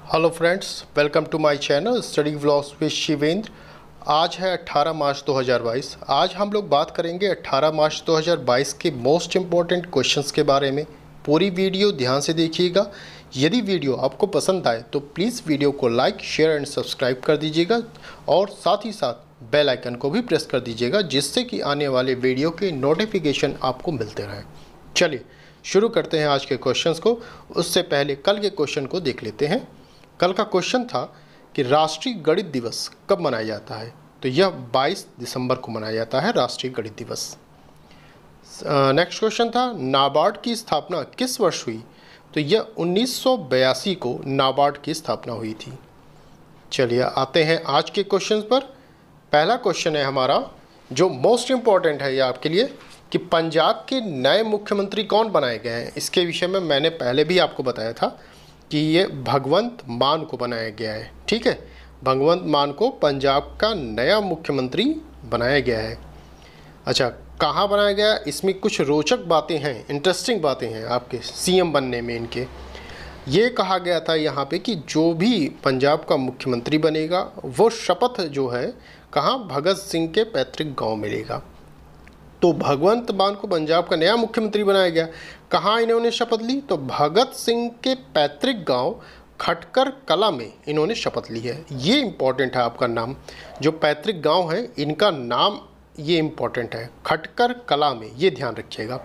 Hello friends, welcome to my channel study vlogs with Shivendra. आज है 18 मार्च 2022। आज हम लोग बात करेंगे 18 मार्च 2022 के मोस्ट इम्पॉर्टेंट क्वेश्चंस के बारे में। पूरी वीडियो ध्यान से देखिएगा। यदि वीडियो आपको पसंद आए तो प्लीज़ वीडियो को लाइक, शेयर एंड सब्सक्राइब कर दीजिएगा और साथ ही साथ बेल आइकन को भी प्रेस कर दीजिएगा, जिससे कि आने वाले वीडियो के नोटिफिकेशन आपको मिलते रहें। चलिए शुरू करते हैं आज के क्वेश्चंस को। उससे पहले कल के क्वेश्चन को देख लेते हैं। कल का क्वेश्चन था कि राष्ट्रीय गणित दिवस कब मनाया जाता है। तो यह 22 दिसंबर को मनाया जाता है राष्ट्रीय गणित दिवस। नेक्स्ट क्वेश्चन था नाबार्ड की स्थापना किस वर्ष हुई। तो यह 1982 को नाबार्ड की स्थापना हुई थी। चलिए आते हैं आज के क्वेश्चन पर। पहला क्वेश्चन है हमारा जो मोस्ट इम्पॉर्टेंट है यह आपके लिए कि पंजाब के नए मुख्यमंत्री कौन बनाए गए हैं। इसके विषय में मैंने पहले भी आपको बताया था कि ये भगवंत मान को बनाया गया है। ठीक है, भगवंत मान को पंजाब का नया मुख्यमंत्री बनाया गया है। अच्छा, कहाँ बनाया गया, इसमें कुछ रोचक बातें हैं, इंटरेस्टिंग बातें हैं आपके सीएम बनने में इनके। ये कहा गया था यहाँ पे कि जो भी पंजाब का मुख्यमंत्री बनेगा वो शपथ जो है कहाँ, भगत सिंह के पैतृक गांव मिलेगा। तो भगवंत मान को पंजाब का नया मुख्यमंत्री बनाया गया। कहाँ इन्होंने शपथ ली, तो भगत सिंह के पैतृक गांव खटकर कला में इन्होंने शपथ ली है। ये इम्पॉर्टेंट है आपका नाम, जो पैतृक गांव है इनका नाम ये इम्पॉर्टेंट है, खटकर कला में, ये ध्यान रखिएगा।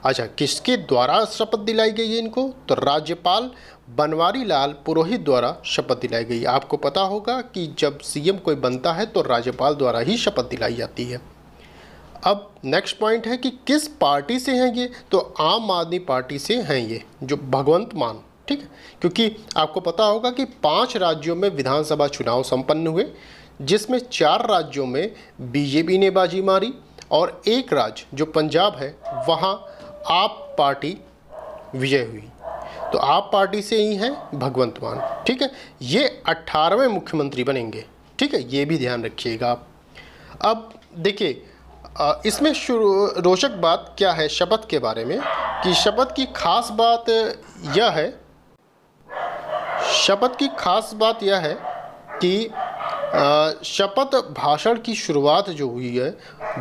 अच्छा, किसके द्वारा शपथ दिलाई गई है इनको, तो राज्यपाल बनवारी लाल पुरोहित द्वारा शपथ दिलाई गई। आपको पता होगा कि जब सीएम कोई बनता है तो राज्यपाल द्वारा ही शपथ दिलाई जाती है। अब नेक्स्ट पॉइंट है कि किस पार्टी से हैं ये, तो आम आदमी पार्टी से हैं ये जो भगवंत मान। ठीक है, क्योंकि आपको पता होगा कि 5 राज्यों में विधानसभा चुनाव संपन्न हुए, जिसमें 4 राज्यों में बीजेपी ने बाजी मारी और एक राज्य जो पंजाब है वहाँ आप पार्टी विजय हुई। तो आप पार्टी से ही हैं भगवंत मान। ठीक है, ये 18वें मुख्यमंत्री बनेंगे। ठीक है, ये भी ध्यान रखिएगा आप। अब देखिए इसमें रोचक बात क्या है शपथ के बारे में, कि शपथ की खास बात यह है, शपथ की खास बात यह है कि शपथ भाषण की शुरुआत जो हुई है,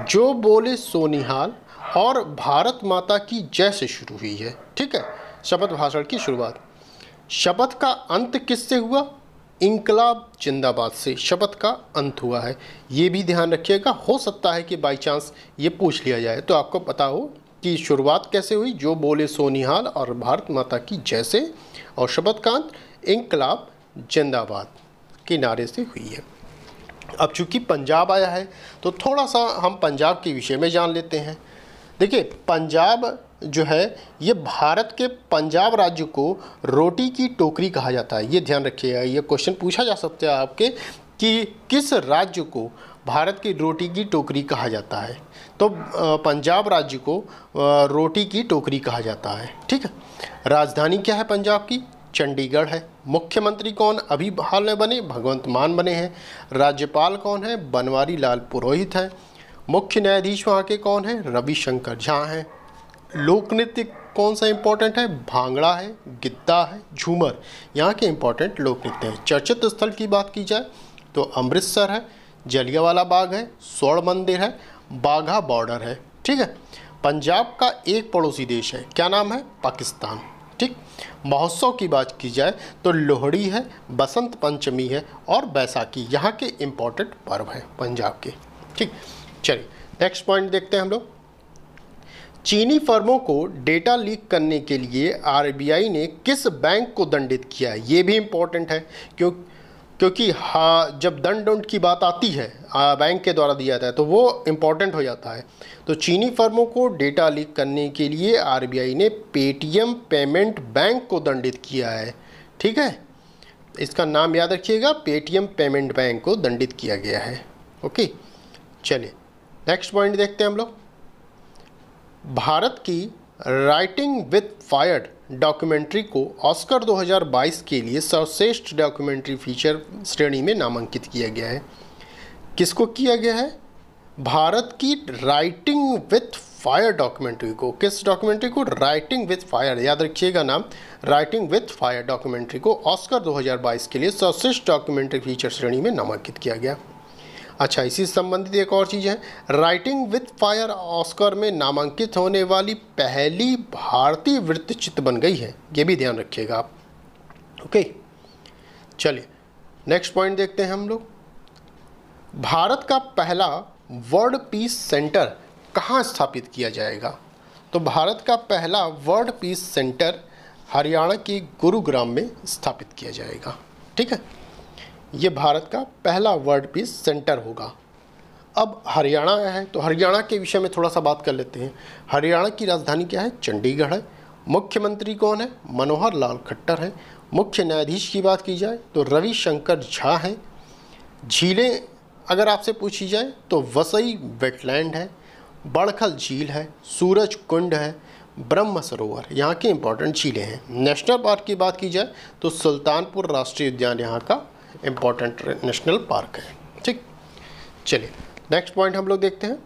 जो बोले सोनिहाल और भारत माता की जय से शुरू हुई है। ठीक है, शपथ भाषण की शुरुआत। शपथ का अंत किससे हुआ, इंकलाब जिंदाबाद से शपथ का अंत हुआ है। ये भी ध्यान रखिएगा, हो सकता है कि बाई चांस ये पूछ लिया जाए तो आपको पता हो कि शुरुआत कैसे हुई, जो बोले सोनिहाल और भारत माता की जय से, और शपथ का अंत इंकलाब जिंदाबाद के नारे से हुई है। अब चूंकि पंजाब आया है तो थोड़ा सा हम पंजाब के विषय में जान लेते हैं। देखिए, पंजाब जो है ये भारत के पंजाब राज्य को रोटी की टोकरी कहा जाता है। ये ध्यान रखिएगा, ये क्वेश्चन पूछा जा सकता है आपके कि किस राज्य को भारत की रोटी की टोकरी कहा जाता है। तो पंजाब राज्य को रोटी की टोकरी कहा जाता है। ठीक है, राजधानी क्या है पंजाब की, चंडीगढ़ है। मुख्यमंत्री कौन अभी हाल में बने, भगवंत मान बने हैं। राज्यपाल कौन है, बनवारी लाल पुरोहित है। मुख्य न्यायाधीश वहाँ के कौन है, रविशंकर झा हैं। लोक नृत्य कौन सा इंपॉर्टेंट है, भांगड़ा है, गिद्दा है, झूमर यहाँ के इंपॉर्टेंट लोक नृत्य हैं। चर्चित स्थल की बात की जाए तो अमृतसर है, जलियांवाला बाग है, स्वर्ण मंदिर है, बाघा बॉर्डर है। ठीक है, पंजाब का एक पड़ोसी देश है, क्या नाम है, पाकिस्तान। ठीक, महोत्सव की बात की जाए तो लोहड़ी है, बसंत पंचमी है और बैसाखी यहाँ के इंपॉर्टेंट पर्व हैं पंजाब के। ठीक, चलिए नेक्स्ट पॉइंट देखते हैं हम लोग। चीनी फर्मों को डेटा लीक करने के लिए आरबीआई ने किस बैंक को दंडित किया है। ये भी इम्पोर्टेंट है क्योंकि हाँ, जब दंड की बात आती है बैंक के द्वारा दिया जाता है तो वो इम्पोर्टेंट हो जाता है। तो चीनी फर्मों को डेटा लीक करने के लिए आरबीआई ने पेटीएम पेमेंट बैंक को दंडित किया है। ठीक है, इसका नाम याद रखिएगा, पेटीएम पेमेंट बैंक को दंडित किया गया है। ओके, चलिए नेक्स्ट पॉइंट देखते हैं हम लोग। भारत की राइटिंग विथ फायर डॉक्यूमेंट्री को ऑस्कर 2022 के लिए सर्वश्रेष्ठ डॉक्यूमेंट्री फीचर श्रेणी में नामांकित किया गया है। किसको किया गया है, भारत की राइटिंग विथ फायर डॉक्यूमेंट्री को, किस डॉक्यूमेंट्री को? राइटिंग विथ फायर, याद रखिएगा नाम, राइटिंग विथ फायर डॉक्यूमेंट्री को ऑस्कर 2022 के लिए सर्वश्रेष्ठ डॉक्यूमेंट्री फीचर श्रेणी में नामांकित किया गया। अच्छा, इसी से संबंधित एक और चीज़ है, राइटिंग विथ फायर ऑस्कर में नामांकित होने वाली पहली भारतीय वृत्तचित्र बन गई है, ये भी ध्यान रखिएगा आप। ओके, चलिए नेक्स्ट पॉइंट देखते हैं हम लोग। भारत का पहला वर्ल्ड पीस सेंटर कहाँ स्थापित किया जाएगा? तो भारत का पहला वर्ल्ड पीस सेंटर हरियाणा के गुरुग्राम में स्थापित किया जाएगा। ठीक है, ये भारत का पहला वर्ल्ड पीस सेंटर होगा। अब हरियाणा है तो हरियाणा के विषय में थोड़ा सा बात कर लेते हैं। हरियाणा की राजधानी क्या है? चंडीगढ़ है। मुख्यमंत्री कौन है? मनोहर लाल खट्टर है। मुख्य न्यायाधीश की बात की जाए तो रविशंकर झा है। झीलें अगर आपसे पूछी जाए तो वसई वेटलैंड है, बड़खल झील है, सूरज कुंड है, ब्रह्म सरोवर यहाँ की इंपॉर्टेंट झीलें हैं। नेशनल पार्क की बात की जाए तो सुल्तानपुर राष्ट्रीय उद्यान यहाँ का इम्पॉर्टेंट नेशनल पार्क है। ठीक, चलिए नेक्स्ट पॉइंट हम लोग देखते हैं।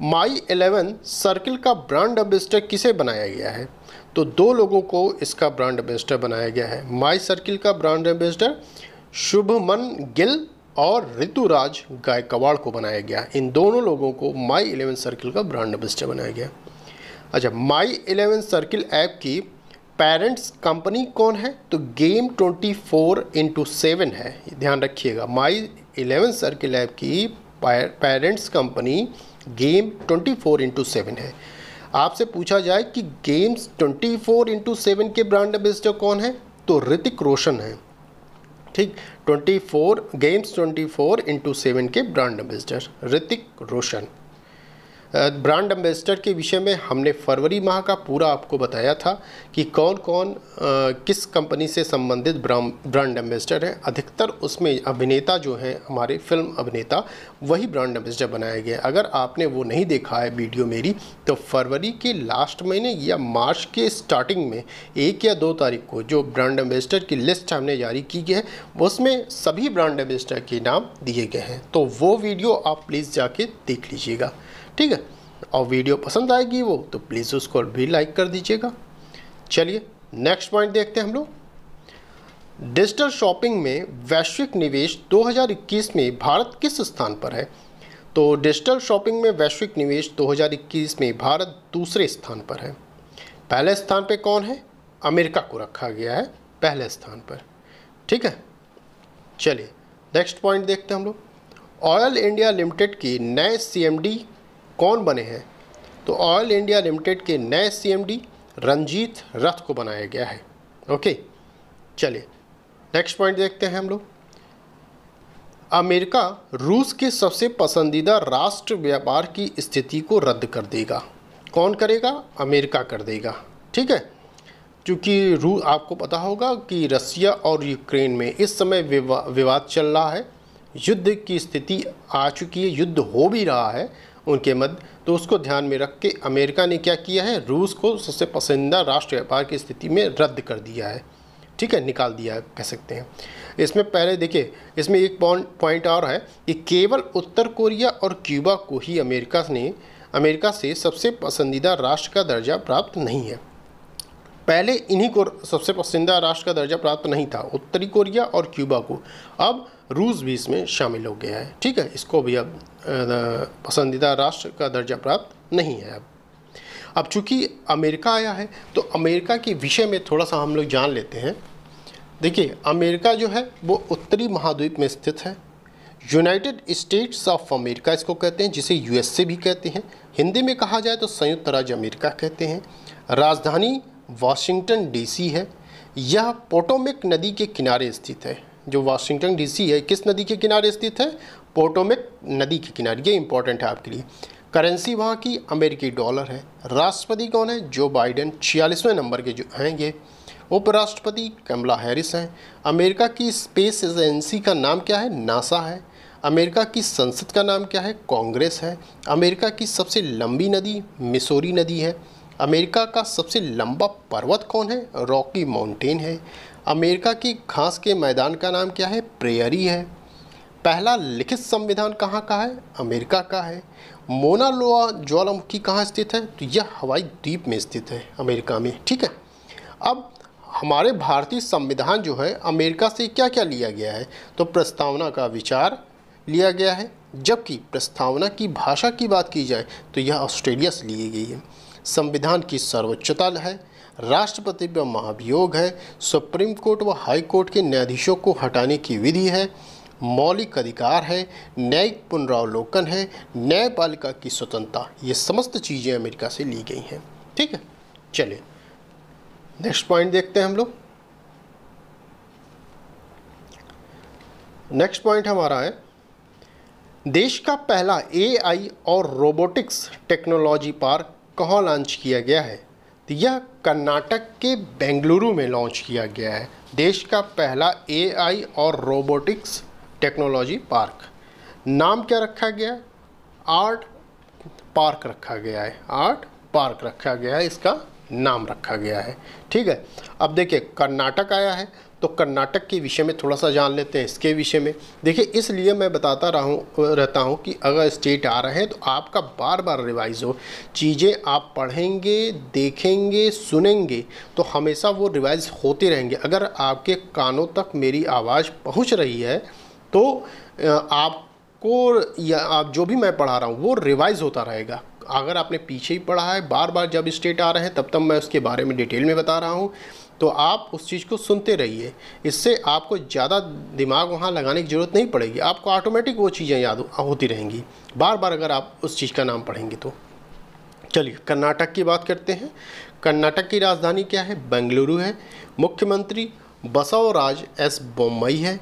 माई 11 सर्किल का ब्रांड एम्बेसडर किसे बनाया गया है? तो दो लोगों को इसका ब्रांड एम्बेसडर बनाया गया है। माई सर्किल का ब्रांड एम्बेसडर शुभमन गिल और ऋतुराज गायकवाड़ को बनाया गया। इन दोनों लोगों को माई 11 सर्किल का ब्रांड एम्बेसडर बनाया गया। अच्छा, माई 11 सर्किल ऐप की पेरेंट्स कंपनी कौन है? तो गेम 24x7 है, ध्यान रखिएगा। माई 11 सर्किल ऐप की पेरेंट्स कंपनी गेम 24x7 है। आपसे पूछा जाए कि गेम्स 24x7 के ब्रांड एम्बेसडर कौन है? तो ऋतिक रोशन है। ठीक, 24x7 के brand ambassador Hrithik Roshan. Brand ambassador के विषय में हमने फरवरी माह का पूरा आपको बताया था कि कौन कौन किस कंपनी से संबंधित ब्रांड एम्बेसडर है। अधिकतर उसमें अभिनेता जो है, हमारे फिल्म अभिनेता, वही ब्रांड एम्बेसडर बनाए गए। अगर आपने वो नहीं देखा है वीडियो मेरी, तो फरवरी के लास्ट महीने या मार्च के स्टार्टिंग में 1 या 2 तारीख को जो ब्रांड एम्बेसडर की लिस्ट हमने जारी की है, उसमें सभी ब्रांड एम्बेसडर के नाम दिए गए हैं। तो वो वीडियो आप प्लीज़ जाके देख लीजिएगा। ठीक है, और वीडियो पसंद आएगी वो तो प्लीज़ उसको भी लाइक कर दीजिएगा। चलिए नेक्स्ट पॉइंट देखते हैं हम लोग। डिजिटल शॉपिंग में वैश्विक निवेश 2021 में भारत किस स्थान पर है? तो डिजिटल शॉपिंग में वैश्विक निवेश 2021 में भारत दूसरे स्थान पर है। पहले स्थान पे कौन है? अमेरिका को रखा गया है पहले स्थान पर। ठीक है, चलिए नेक्स्ट पॉइंट देखते हैं हम लोग। ऑयल इंडिया लिमिटेड की नए CMD कौन बने हैं? तो ऑयल इंडिया लिमिटेड के नए CMD रंजीत रथ को बनाया गया है। ओके, चलिए नेक्स्ट पॉइंट देखते हैं हम लोग। अमेरिका रूस के सबसे पसंदीदा राष्ट्र व्यापार की स्थिति को रद्द कर देगा। कौन करेगा? अमेरिका कर देगा। ठीक है, क्योंकि आपको पता होगा कि रसिया और यूक्रेन में इस समय विवाद चल रहा है, युद्ध की स्थिति आ चुकी है, युद्ध हो भी रहा है उनके मध्य। तो उसको ध्यान में रख के अमेरिका ने क्या किया है? रूस को सबसे पसंदीदा राष्ट्र व्यापार की स्थिति में रद्द कर दिया है। ठीक है, निकाल दिया है कह सकते हैं। इसमें पहले देखिए, इसमें एक पॉइंट और है कि केवल उत्तर कोरिया और क्यूबा को ही अमेरिका से सबसे पसंदीदा राष्ट्र का दर्जा प्राप्त नहीं है। पहले इन्हीं को सबसे पसंदीदा राष्ट्र का दर्जा प्राप्त नहीं था, उत्तरी कोरिया और क्यूबा को। अब रूस भी इसमें शामिल हो गया है। ठीक है, इसको भी अब पसंदीदा राष्ट्र का दर्जा प्राप्त नहीं है। अब चूँकि अमेरिका आया है तो अमेरिका के विषय में थोड़ा सा हम लोग जान लेते हैं। देखिए, अमेरिका जो है वो उत्तरी महाद्वीप में स्थित है। यूनाइटेड स्टेट्स ऑफ अमेरिका इसको कहते हैं, जिसे USA भी कहते हैं। हिंदी में कहा जाए तो संयुक्त राज्य अमेरिका कहते हैं। राजधानी वाशिंगटन DC है। यह पोटोमेक नदी के किनारे स्थित है। जो वाशिंगटन DC है, किस नदी के किनारे स्थित है? पोटोमेक नदी के किनारे। ये इंपॉर्टेंट है आपके लिए। करेंसी वहाँ की अमेरिकी डॉलर है। राष्ट्रपति कौन है? जो बाइडेन 46वें नंबर के जो हैं ये। उपराष्ट्रपति कमला हैरिस हैं। अमेरिका की स्पेस एजेंसी का नाम क्या है? नासा है। अमेरिका की संसद का नाम क्या है? कांग्रेस है। अमेरिका की सबसे लंबी नदी मिसौरी नदी है। अमेरिका का सबसे लंबा पर्वत कौन है? रॉकी माउंटेन है। अमेरिका की घास के मैदान का नाम क्या है? प्रेयरी है। पहला लिखित संविधान कहाँ का है? अमेरिका का है। मोना लोआ ज्वालामुखी कहाँ स्थित है? तो यह हवाई द्वीप में स्थित है, अमेरिका में। ठीक है, अब हमारे भारतीय संविधान जो है अमेरिका से क्या क्या लिया गया है? तो प्रस्तावना का विचार लिया गया है, जबकि प्रस्तावना की भाषा की बात की जाए तो यह ऑस्ट्रेलिया से ली गई है। संविधान की सर्वोच्चता है, राष्ट्रपति पर महाभियोग है, सुप्रीम कोर्ट व हाई कोर्ट के न्यायाधीशों को हटाने की विधि है, मौलिक अधिकार है, न्यायिक पुनरावलोकन है, न्यायपालिका की स्वतंत्रता। ये समस्त चीज़ें अमेरिका से ली गई हैं। ठीक है, चलिए नेक्स्ट पॉइंट देखते हैं हम लोग। नेक्स्ट पॉइंट हमारा है, देश का पहला एआई और रोबोटिक्स टेक्नोलॉजी पार्क कहाँ लॉन्च किया गया है? तो यह कर्नाटक के बेंगलुरु में लॉन्च किया गया है। देश का पहला एआई और रोबोटिक्स टेक्नोलॉजी पार्क। नाम क्या रखा गया है? आर्ट पार्क रखा गया है। आर्ट पार्क रखा गया है, इसका नाम रखा गया है। ठीक है, अब देखिए कर्नाटक आया है तो कर्नाटक के विषय में थोड़ा सा जान लेते हैं इसके विषय में। देखिए इसलिए मैं बताता रहता हूँ कि अगर स्टेट आ रहे हैं तो आपका बार बार रिवाइज हो, चीज़ें आप पढ़ेंगे, देखेंगे, सुनेंगे तो हमेशा वो रिवाइज होते रहेंगे। अगर आपके कानों तक मेरी आवाज़ पहुँच रही है तो आपको या आप जो भी मैं पढ़ा रहा हूँ वो रिवाइज होता रहेगा। अगर आपने पीछे ही पढ़ा है, बार बार जब स्टेट आ रहे हैं तब मैं उसके बारे में डिटेल में बता रहा हूँ, तो आप उस चीज़ को सुनते रहिए। इससे आपको ज़्यादा दिमाग वहाँ लगाने की ज़रूरत नहीं पड़ेगी, आपको ऑटोमेटिक वो चीज़ें याद होती रहेंगी बार बार अगर आप उस चीज़ का नाम पढ़ेंगे तो। चलिए कर्नाटक की बात करते हैं। कर्नाटक की राजधानी क्या है? बेंगलुरु है। मुख्यमंत्री बसवराज एस बोम्मई है।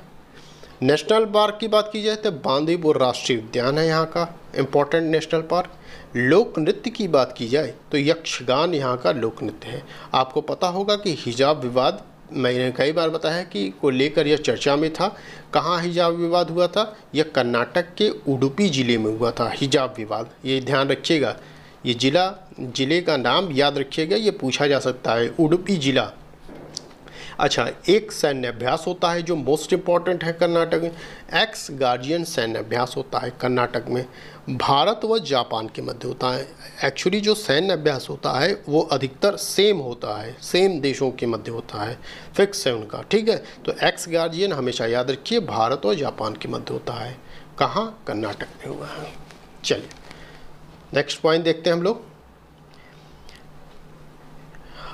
नेशनल पार्क की बात की जाए तो बांदीपुर राष्ट्रीय उद्यान है यहाँ का इम्पोर्टेंट नेशनल पार्क। लोक नृत्य की बात की जाए तो यक्षगान यहाँ का लोक नृत्य है। आपको पता होगा कि हिजाब विवाद मैंने कई बार बताया कि को लेकर यह चर्चा में था। कहाँ हिजाब विवाद हुआ था? यह कर्नाटक के उडुपी ज़िले में हुआ था हिजाब विवाद। ये ध्यान रखिएगा, ये ज़िले का नाम याद रखिएगा, ये पूछा जा सकता है, उडुपी ज़िला। अच्छा, एक सैन्य अभ्यास होता है जो मोस्ट इम्पॉर्टेंट है कर्नाटक में, एक्स गार्जियन सैन्य अभ्यास होता है कर्नाटक में, भारत व जापान के मध्य होता है। एक्चुअली जो सैन्य अभ्यास होता है वो अधिकतर सेम होता है, सेम देशों के मध्य होता है, फिक्स है उनका। ठीक है, तो एक्स गार्जियन हमेशा याद रखिए भारत और जापान के मध्य होता है। कहाँ? कर्नाटक में हुआ है। चलिए नेक्स्ट पॉइंट देखते हैं हम लोग।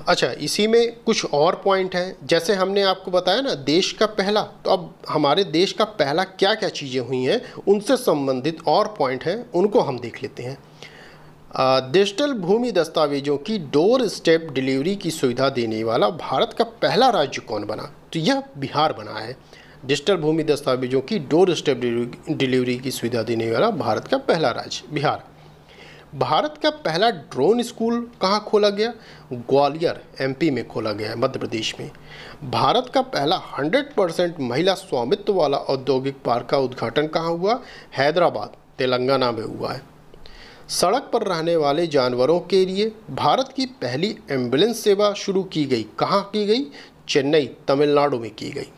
अच्छा, इसी में कुछ और पॉइंट हैं, जैसे हमने आपको बताया ना देश का पहला, तो अब हमारे देश का पहला क्या क्या चीज़ें हुई हैं उनसे संबंधित और पॉइंट हैं, उनको हम देख लेते हैं। डिजिटल भूमि दस्तावेजों की डोर स्टेप डिलीवरी की सुविधा देने वाला भारत का पहला राज्य कौन बना? तो यह बिहार बना है। डिजिटल भूमि दस्तावेजों की डोर स्टेप डिलीवरी की सुविधा देने वाला भारत का पहला राज्य बिहार। भारत का पहला ड्रोन स्कूल कहाँ खोला गया? ग्वालियर एमपी में खोला गया है, मध्य प्रदेश में। भारत का पहला 100% महिला स्वामित्व वाला औद्योगिक पार्क का उद्घाटन कहाँ हुआ? हैदराबाद तेलंगाना में हुआ है। सड़क पर रहने वाले जानवरों के लिए भारत की पहली एम्बुलेंस सेवा शुरू की गई, कहाँ की गई? चेन्नई तमिलनाडु में की गई।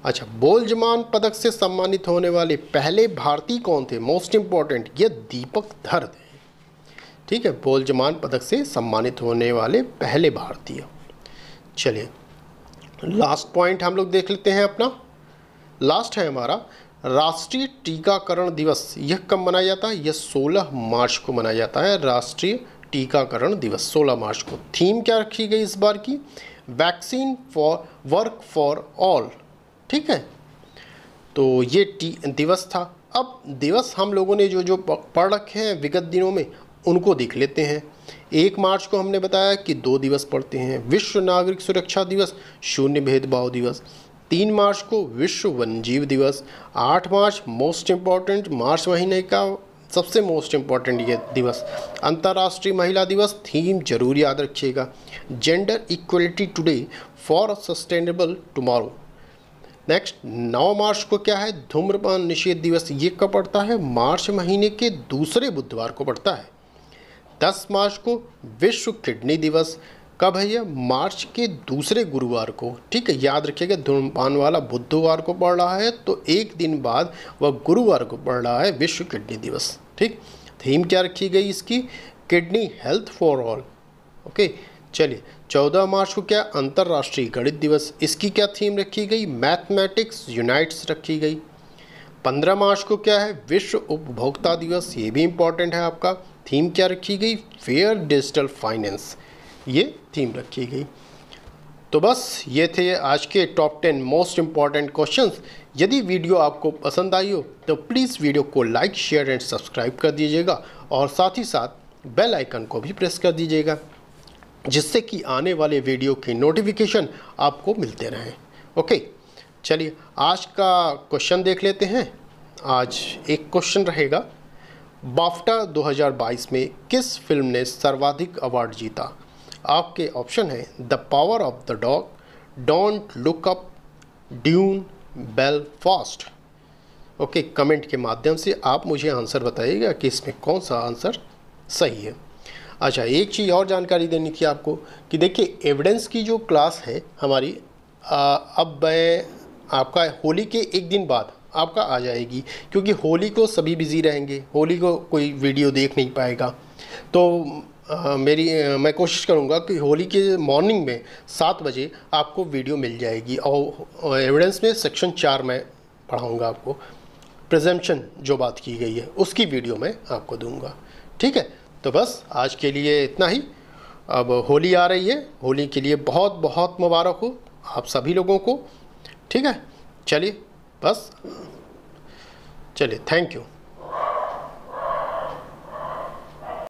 अच्छा, बोलजमान पदक से सम्मानित होने वाले पहले भारतीय कौन थे? मोस्ट इम्पॉर्टेंट, ये दीपक धर थे। ठीक है, बोलजमान पदक से सम्मानित होने वाले पहले भारतीय। चलिए लास्ट पॉइंट हम लोग देख लेते हैं अपना। लास्ट है हमारा राष्ट्रीय टीकाकरण दिवस। यह कब मनाया जाता है? यह 16 मार्च को मनाया जाता है, राष्ट्रीय टीकाकरण दिवस 16 मार्च को। थीम क्या रखी गई इस बार की? Vaccine for work for all. ठीक है, तो ये दिवस था। अब दिवस हम लोगों ने जो पढ़ रखे हैं विगत दिनों में उनको देख लेते हैं। 1 मार्च को हमने बताया कि 2 दिवस पढ़ते हैं। विश्व नागरिक सुरक्षा दिवस, शून्य भेदभाव दिवस। 3 मार्च को विश्व वन्यजीव दिवस। 8 मार्च मोस्ट इम्पॉर्टेंट, मार्च महीने का सबसे मोस्ट इम्पॉर्टेंट ये दिवस, अंतर्राष्ट्रीय महिला दिवस। थीम जरूर याद रखिएगा, gender equality today for sustainable tomorrow. Next 9 मार्च को क्या है? धूम्रपान निषेध दिवस। ये कब पड़ता है? मार्च महीने के दूसरे बुधवार को पड़ता है। 10 मार्च को विश्व किडनी दिवस। कब है ये? मार्च के दूसरे गुरुवार को। ठीक है, याद रखिएगा धूम्रपान वाला बुधवार को पड़ रहा है, तो एक दिन बाद वह गुरुवार को पड़ रहा है विश्व किडनी दिवस। ठीक, थीम क्या रखी गई इसकी? Kidney health for all. Okay, चलिए 14 मार्च को क्या? अंतर्राष्ट्रीय गणित दिवस। इसकी क्या थीम रखी गई? मैथमेटिक्स यूनाइट्स रखी गई। 15 मार्च को क्या है? विश्व उपभोक्ता दिवस। ये भी इम्पॉर्टेंट है आपका। थीम क्या रखी गई? फेयर डिजिटल फाइनेंस, ये थीम रखी गई। तो बस ये थे आज के टॉप 10 मोस्ट इम्पॉर्टेंट क्वेश्चंस। यदि वीडियो आपको पसंद आई हो तो प्लीज़ वीडियो को लाइक, शेयर एंड सब्सक्राइब कर दीजिएगा और साथ ही साथ बेल आइकन को भी प्रेस कर दीजिएगा, जिससे कि आने वाले वीडियो की नोटिफिकेशन आपको मिलते रहें। ओके, चलिए आज का क्वेश्चन देख लेते हैं। आज एक क्वेश्चन रहेगा, बाफ्टा 2022 में किस फिल्म ने सर्वाधिक अवार्ड जीता? आपके ऑप्शन है the power of the dog, don't look up, dune, Belfast. Okay, comment के माध्यम से आप मुझे आंसर बताइएगा कि इसमें कौन सा आंसर सही है। अच्छा, एक चीज़ और जानकारी देनी थी आपको कि देखिए एविडेंस की जो क्लास है हमारी अब मैं आपका होली के एक दिन बाद आपका आ जाएगी, क्योंकि होली को सभी बिज़ी रहेंगे, होली को कोई वीडियो देख नहीं पाएगा। तो मैं कोशिश करूंगा कि होली के मॉर्निंग में 7 बजे आपको वीडियो मिल जाएगी और एविडेंस में सेक्शन 4 में पढ़ाऊंगा आपको। प्रेजम्पशन जो बात की गई है उसकी वीडियो मैं आपको दूंगा। ठीक है, तो बस आज के लिए इतना ही। अब होली आ रही है, होली के लिए बहुत बहुत मुबारक हो आप सभी लोगों को। ठीक है, चलिए बस, चलिए, थैंक यू।